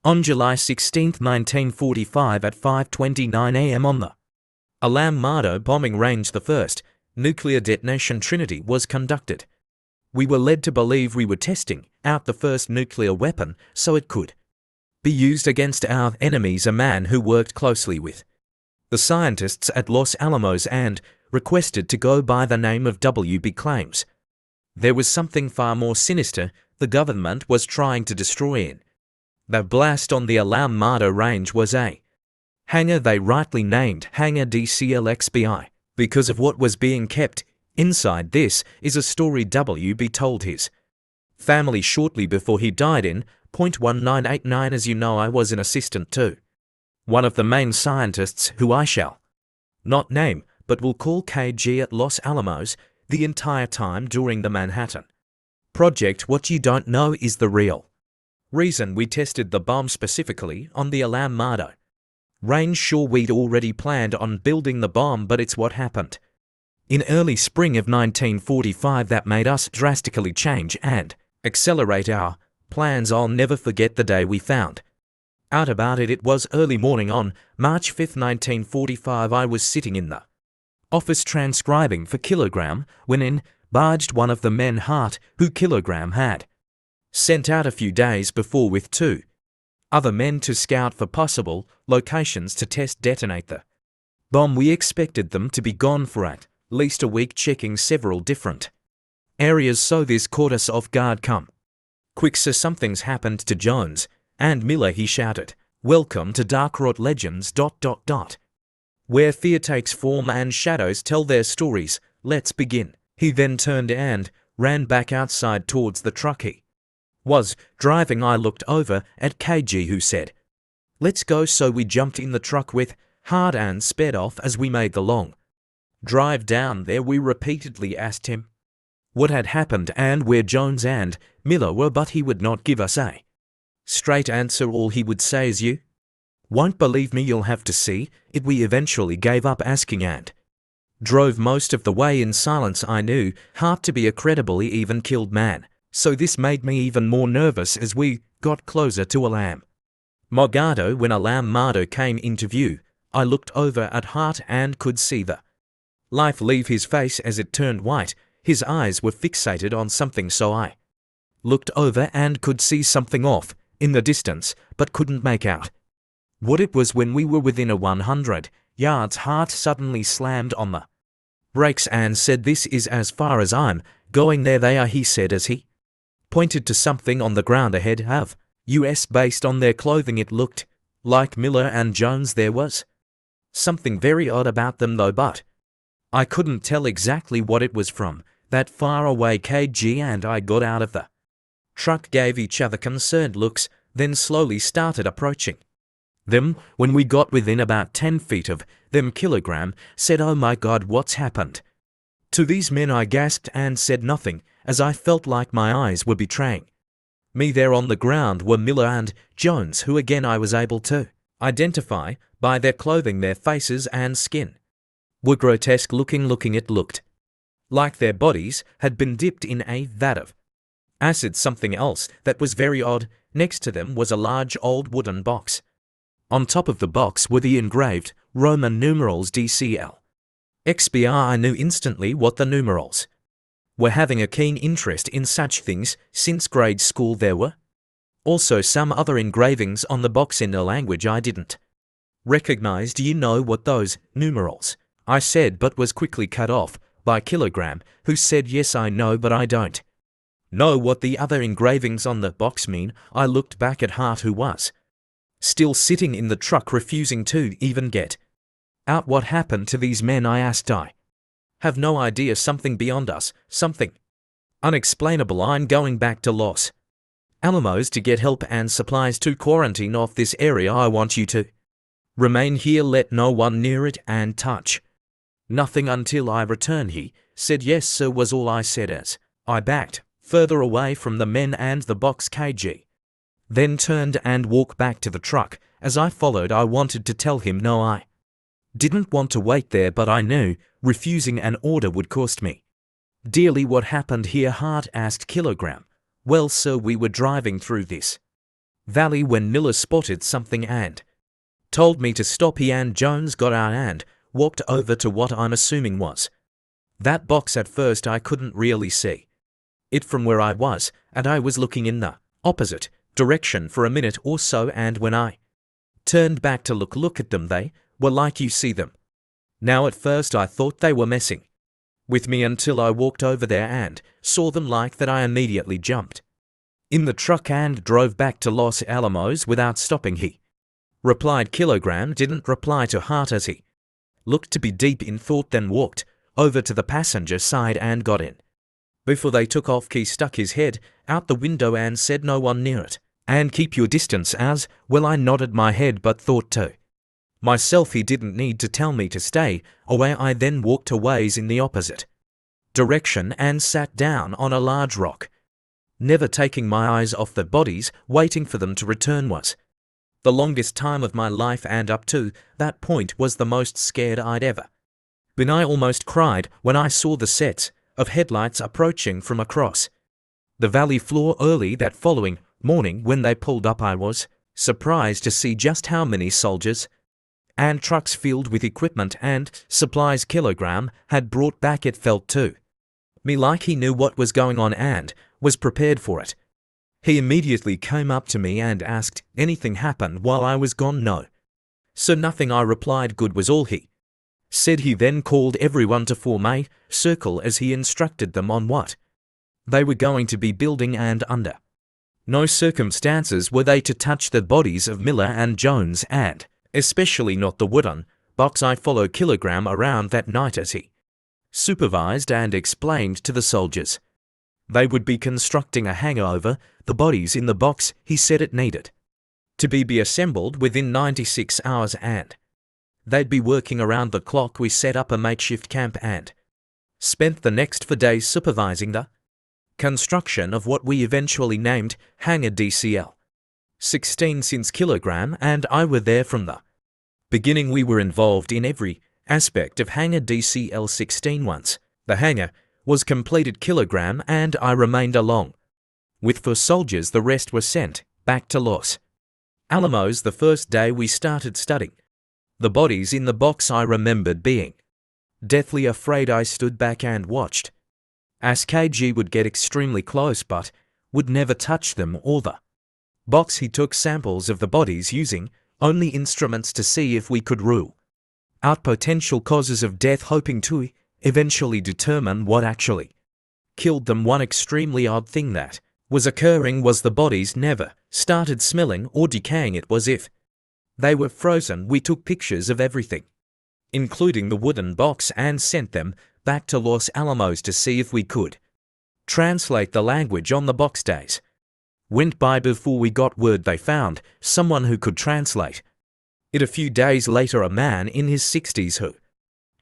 On July 16, 1945 at 5:29 a.m. on the Alamogordo Bombing Range, the first nuclear detonation Trinity was conducted. We were led to believe we were testing out the first nuclear weapon so it could be used against our enemies, a man who worked closely with the scientists at Los Alamos and requested to go by the name of WB claims there was something far more sinister the government was trying to destroy in the blast on the Alamogordo Range was a hangar they rightly named Hangar DCL XVI because of what was being kept inside. This is a story WB told his family shortly before he died in .1989. As you know, I was an assistant to one of the main scientists who I shall not name but will call KG at Los Alamos the entire time during the Manhattan Project. What you don't know is the real reason we tested the bomb specifically on the Alamogordo Range. Sure, we'd already planned on building the bomb, but it's what happened in early spring of 1945 that made us drastically change and accelerate our plans. I'll never forget the day we found out about it. It was early morning on March 5, 1945. I was sitting in the office transcribing for Kilogram when in barged one of the men Hart, who Kilogram had sent out a few days before with two other men to scout for possible locations to test detonate the bomb. We expected them to be gone for at least a week, checking several different areas, so this caught us off guard. Come quick, sir, something's happened to Jones and Miller, he shouted. Welcome to Dark Rot Legends ... where fear takes form and shadows tell their stories. Let's begin. He then turned and ran back outside towards the truck he was driving. I looked over at KG, who said, "Let's go," so we jumped in the truck with Hart and sped off. As we made the long drive down there, we repeatedly asked him what had happened and where Jones and Miller were, but he would not give us a straight answer. All he would say is, "You won't believe me, you'll have to see it." We eventually gave up asking and drove most of the way in silence. I knew Hart to be a credibly even killed man, so this made me even more nervous as we got closer to Alamogordo. When Alamogordo came into view, I looked over at Hart and could see the life leave his face as it turned white. His eyes were fixated on something, so I looked over and could see something off in the distance, but couldn't make out what it was. When we were within 100 yards, Hart suddenly slammed on the brakes and said, "This is as far as I'm going." "There they are," he said as he pointed to something on the ground ahead of US. Based on their clothing, it looked like Miller and Jones. There was something very odd about them though, but I couldn't tell exactly what it was from that far away. KG and I got out of the truck, gave each other concerned looks, then slowly started approaching them. When we got within about 10 feet of them, Kilogram said, "Oh my God, what's happened to these men?" I gasped and said nothing, as I felt like my eyes were betraying me. There on the ground were Miller and Jones, who again I was able to identify by their clothing. Their faces and skin were grotesque looking. It looked like their bodies had been dipped in a vat of acid. Something else that was very odd, next to them was a large old wooden box. On top of the box were the engraved Roman numerals DCL XVI. I knew instantly what the numerals were. Having a keen interest in such things since grade school, there were also some other engravings on the box in a language I didn't recognize. "Do you know what those numerals?" I said, but was quickly cut off by Kilogram, who said, "Yes, I know, but I don't know what the other engravings on the box mean." I looked back at Hart, who was still sitting in the truck, refusing to even get out. "What happened to these men?" I asked. "I have no idea. Something beyond us. Something unexplainable. I'm going back to Los Alamos to get help and supplies to quarantine off this area. I want you to remain here. Let no one near it and touch nothing until I return." He said, "Yes, sir," was all I said as I backed further away from the men and the box. KG then turned and walked back to the truck. As I followed, I wanted to tell him no, I didn't want to wait there, but I knew refusing an order would cost me dearly. "What happened here?" Hart asked Kilogram. "Well, sir, we were driving through this valley when Miller spotted something and told me to stop. He and Jones got out and walked over to what I'm assuming was that box. At first I couldn't really see it from where I was, and I was looking in the opposite direction for a minute or so, and when I turned back to look at them, they were like you see them now. At first I thought they were messing with me until I walked over there and saw them like that. I immediately jumped in the truck and drove back to Los Alamos without stopping. He replied. Kilogram didn't reply to Hart as he looked to be deep in thought, then walked over to the passenger side and got in. Before they took off, he stuck his head out the window and said, "No one near it, and keep your distance." As well I nodded my head but thought to myself he didn't need to tell me to stay away. I then walked a ways in the opposite direction and sat down on a large rock, never taking my eyes off the bodies. Waiting for them to return was the longest time of my life, and up to that point was the most scared I'd ever been. I almost cried when I saw the sets of headlights approaching from across the valley floor early that following morning. When they pulled up, I was surprised to see just how many soldiers and trucks filled with equipment and supplies Kilogram had brought back. It felt to me like he knew what was going on and was prepared for it. He immediately came up to me and asked, "Anything happened while I was gone?" "No, sir, nothing," I replied. "Good," was all he said. He then called everyone to form a circle as he instructed them on what they were going to be building, and under no circumstances were they to touch the bodies of Miller and Jones, and especially not the wooden box. I followed Kilogram around that night as he supervised and explained to the soldiers they would be constructing a hangar over the bodies in the box. He said it needed to be assembled within 96 hours and they'd be working around the clock. We set up a makeshift camp and spent the next 4 days supervising the construction of what we eventually named Hangar DCL XVI. Since Kilogram and I were there from the beginning, we were involved in every aspect of Hangar DCL XVI. Once the hangar was completed, Kilogram and I remained along with 4 soldiers. The rest were sent back to Los Alamos. The first day we started studying the bodies in the box, I remembered being deathly afraid. I stood back and watched as KG would get extremely close but would never touch them or the box. He took samples of the bodies using only instruments to see if we could rule out potential causes of death, hoping to eventually determine what actually killed them. One extremely odd thing that was occurring was the bodies never started smelling or decaying. It was if they were frozen. We took pictures of everything, including the wooden box, and sent them back to Los Alamos to see if we could translate the language on the box. Days went by before we got word they found someone who could translate it. A few days later, a man in his 60s who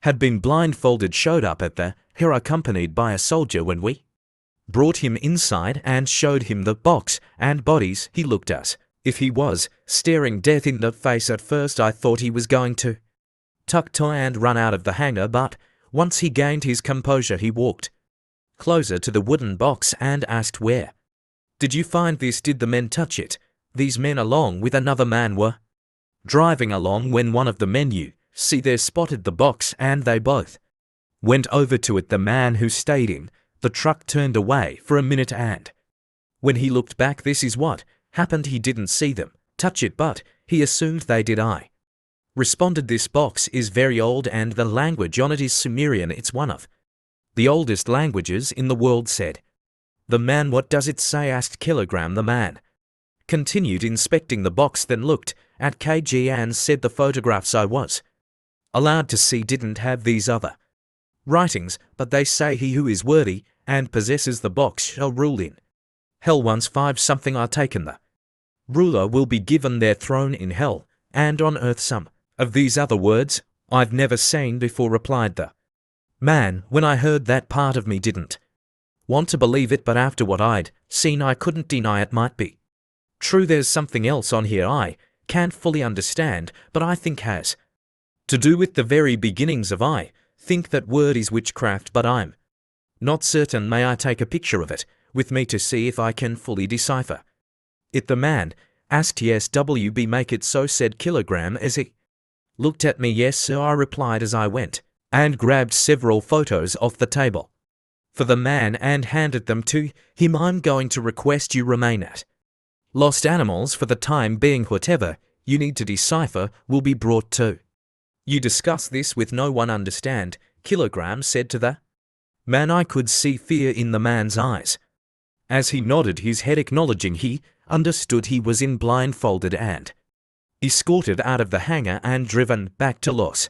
had been blindfolded showed up at the hangar accompanied by a soldier. When we brought him inside and showed him the box and bodies, he looked as if he was staring death in the face. At first I thought he was going to tuck tie and run out of the hangar, but once he gained his composure, he walked closer to the wooden box and asked, "Where did you find this? Did the men touch it?" These men, along with another man, were driving along when one of the men you see there spotted the box and they both went over to it. The man who stayed in the truck turned away for a minute, and when he looked back, this is what happened. He didn't see them touch it, but he assumed they did. I responded, "This box is very old and the language on it is Sumerian. It's one of the oldest languages in the world," said the man. "What does it say?" asked Kilogram. The man continued inspecting the box, then looked at KG and said, "The photographs I was allowed to see didn't have these other writings, but they say he who is worthy and possesses the box shall rule in hell. Once 5 something are taken, the ruler will be given their throne in hell and on earth." Some of these other words I've never seen before, replied the man. When I heard that, part of me didn't want to believe it, but after what I'd seen, I couldn't deny it might be true. There's something else on here I can't fully understand, but I think has to do with the very beginnings of I think that word is witchcraft, but I'm not certain. May I take a picture of it with me to see if I can fully decipher it? The man Asked SWB make it so, said Kilogram as he looked at me. Yes sir, I replied as I went and grabbed several photos off the table for the man and handed them to him. I'm going to request you remain at Los Alamos for the time being. Whatever you need to decipher will be brought to you. Discuss this with no one, understand? Kilogram said to the man. I could see fear in the man's eyes as he nodded his head, acknowledging he understood. He was in blindfolded and escorted out of the hangar and driven back to Los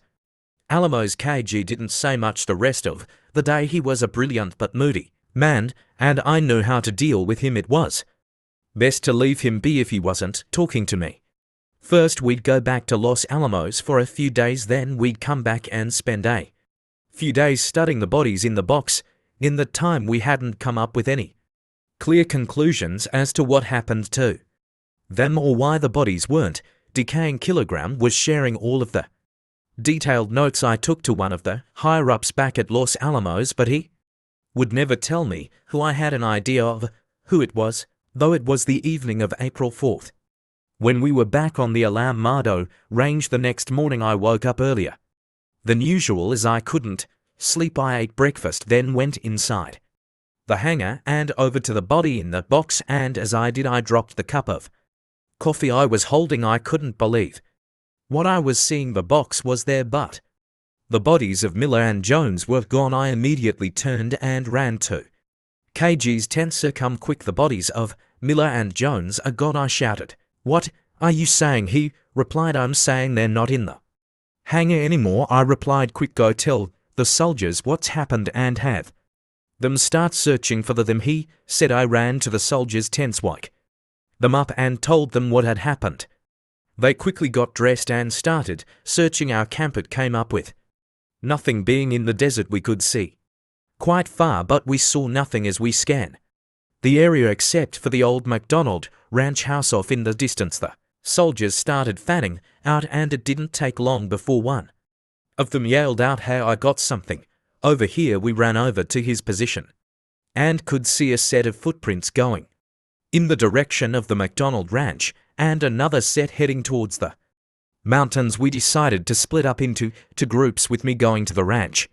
Alamos. KG didn't say much the rest of the day. He was a brilliant but moody man, and I knew how to deal with him. It was best to leave him be if he wasn't talking to me. First we'd go back to Los Alamos for a few days, then we'd come back and spend a few days studying the bodies in the box. In the time we hadn't come up with any clear conclusions as to what happened to them or why the bodies weren't decaying. Kilogram was sharing all of the detailed notes I took to one of the higher-ups back at Los Alamos, but he would never tell me who. I had an idea of who it was, though. It was the evening of April 4th. When we were back on the Alamogordo Range the next morning, I woke up earlier than usual as I couldn't sleep. I ate breakfast, then went inside the hangar and over to the body in the box, and as I did I dropped the cup of coffee I was holding. I couldn't believe what I was seeing. The box was there, but the bodies of Miller and Jones were gone. I immediately turned and ran to KG's tent. Sir, come quick, the bodies of Miller and Jones are gone, I shouted. What are you saying? He replied. I'm saying they're not in the hangar anymore. I replied. Quick, go tell the soldiers what's happened and have them start searching for them. He said. I ran to the soldiers' tents, woke them up and told them what had happened. They quickly got dressed and started searching our camp. It came up with nothing, being in the desert. We could see quite far, but we saw nothing as we scanned the area except for the old McDonald ranch house off in the distance. The soldiers started fanning out, and it didn't take long before one of them yelled out, "Hey, I got something over here." We ran over to his position and could see a set of footprints going in the direction of the McDonald ranch and another set heading towards the mountains. We decided to split up into two groups, with me going to the ranch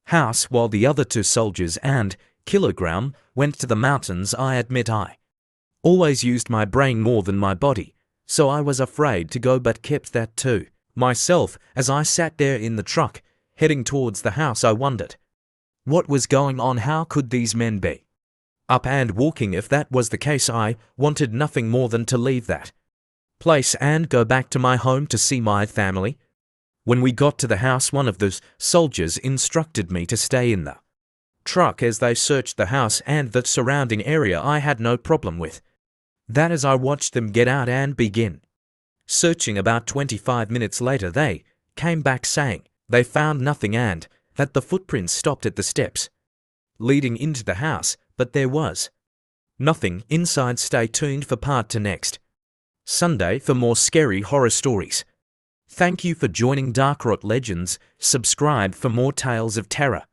house while the other two soldiers and Kilogram went to the mountains. I admit I always used my brain more than my body, so I was afraid to go, but kept that to myself. As I sat there in the truck heading towards the house, I wondered what was going on. How could these men be up and walking? If that was the case, I wanted nothing more than to leave that place and go back to my home to see my family. When we got to the house, one of those soldiers instructed me to stay in the truck as they searched the house and the surrounding area. I had no problem with that as I watched them get out and begin searching. About 25 minutes later, they came back saying they found nothing and that the footprints stopped at the steps leading into the house, but there was nothing inside. Stay tuned for part 2 next Sunday for more scary horror stories. Thank you for joining Dark Rot Legends. Subscribe for more tales of terror.